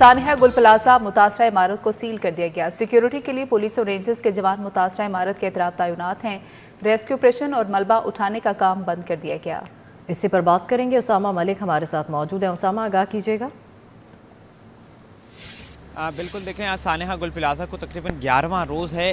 सानिया गुल प्लाजा मुतासरा इमारत को सील कर दिया गया। सिक्योरिटी के लिए पुलिस और रेंजर्स के जवान मुतासरा इमारत के अतराफ तैनात हैं। रेस्क्यू ऑपरेशन और मलबा उठाने का काम बंद कर दिया गया। इसी पर बात करेंगे, उसामा मलिक हमारे साथ मौजूद है। उसामा, आगाह कीजिएगा। बिल्कुल, देखें आज सानिया गुल प्लाजा को तकरीबन 11वां रोज़ है।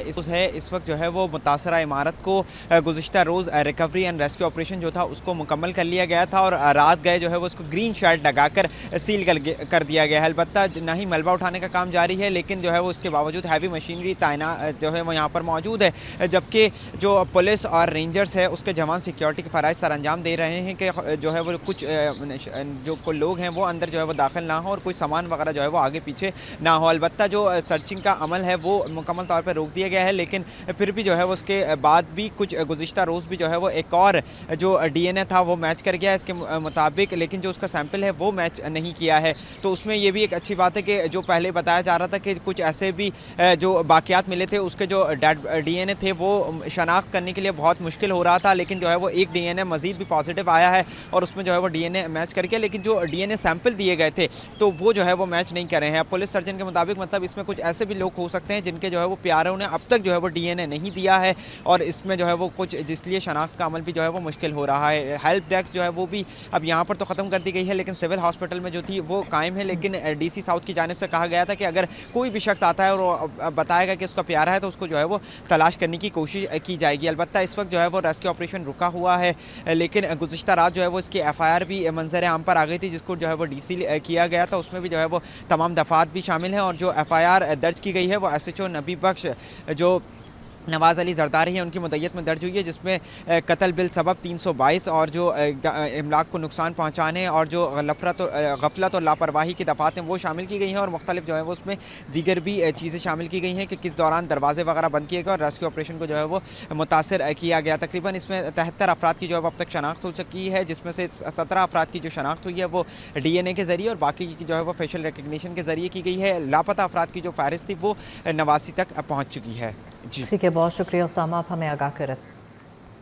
इस वक्त जो है वो मुतासरा इमारत को गुज़िश्ता रोज़ रिकवरी एंड रेस्क्यू ऑपरेशन जो था उसको मुकम्मल कर लिया गया था और रात गए जो है वो उसको ग्रीन शर्ट लगाकर सील कर दिया गया है। अलबत्ता ना ही मलबा उठाने का काम जारी है, लेकिन जो है वो उसके बावजूद हैवी मशीनरी तैनात जो है वो यहाँ पर मौजूद है, जबकि जो पुलिस और रेंजर्स है उसके जवान सिक्योरिटी के फ़राइज़ सर अंजाम दे रहे हैं कि जो है वो कुछ जो लोग हैं वो अंदर जो है वो दाखिल ना हो और कोई सामान वगैरह जो है वो आगे पीछे ना हो। अलबत्ता जो सर्चिंग का अमल है वो मुकम्मल तौर पर रोक दिया गया है, लेकिन फिर भी जो है वो उसके बाद भी कुछ गुज़िश्ता रोज़ भी जो है वो एक और जो डीएनए था वो मैच कर गया है इसके मुताबिक, लेकिन जो उसका सैंपल है वो मैच नहीं किया है। तो उसमें ये भी एक अच्छी बात है कि जो पहले बताया जा रहा था कि कुछ ऐसे भी जो बाक़ियात मिले थे उसके जो डेड डीएनए थे वो शनाख्त करने के लिए बहुत मुश्किल हो रहा था, लेकिन जो है वो एक डीएनए मज़ीद भी पॉजिटिव आया है और उसमें जो है वो डीएनए मैच कर गया, लेकिन जो डीएनए सैंपल दिए गए थे तो वो जो है वो मैच नहीं कर रहे हैं। पुलिस सर्जन के मुताबिक मतलब इसमें कुछ ऐसे भी लोग हो सकते हैं जिनके जो है वो प्यारों ने अब तक जो है वो डीएनए नहीं दिया है और इसमें जो है वो कुछ जिसलिए शनाख्त का अमल भी जो है वो मुश्किल हो रहा है। हेल्प डेस्क जो है वो भी अब यहाँ पर तो ख़त्म कर दी गई है, लेकिन सिविल हॉस्पिटल में जो थी वो कायम है। लेकिन डीसी साउथ की जानिब से कहा गया था कि अगर कोई भी शख्स आता है और बताएगा कि उसका प्यारा है तो उसको जो है वो तलाश करने की कोशिश की जाएगी। अलबत्ता इस वक्त जो है वो रेस्क्यू ऑपरेशन रुका हुआ है, लेकिन गुज़िश्ता रात जो है वो इसकी FIR भी मंजर आम पर आ गई थी जिसको जो है वो DC किया गया था। उसमें भी जो है वो तमाम दफ़ात भी शामिल हैं और जो FIR दर्ज की गई है वो SHO नबी बख्श जो नवाज़ अली जरदारी है उनकी मुद्दत में दर्ज हुई है, जिसमें कत्ल बिल सबब 322 और जो इमलाक को नुकसान पहुँचाने और जो गफलत और लापरवाही की दफ़ात हैं वो शामिल की गई हैं और मुख्तलिफ जो है वो उसमें दीगर भी चीज़ें शामिल की गई हैं कि किस दौरान दरवाजे वगैरह बंद किए गए और रेस्क्यू ऑपरेशन को जो है वो मुतासर किया गया। तकरीबन इसमें 73 अफराद की जो है अब तक शनाख्त हो चुकी है, जिसमें से 17 अफराद की जो शनाख्त हुई है वो DNA के ज़रिए और बाकी की जो है वो फेशियल रिकग्निशन के ज़रिए की गई है। लापता अफराद की जो फहरिस्त थी वो 89 तक पहुँच चुकी है। जी ठीक है, बहुत शुक्रिया उसामा, आप हमें आगाह कर रहे थे।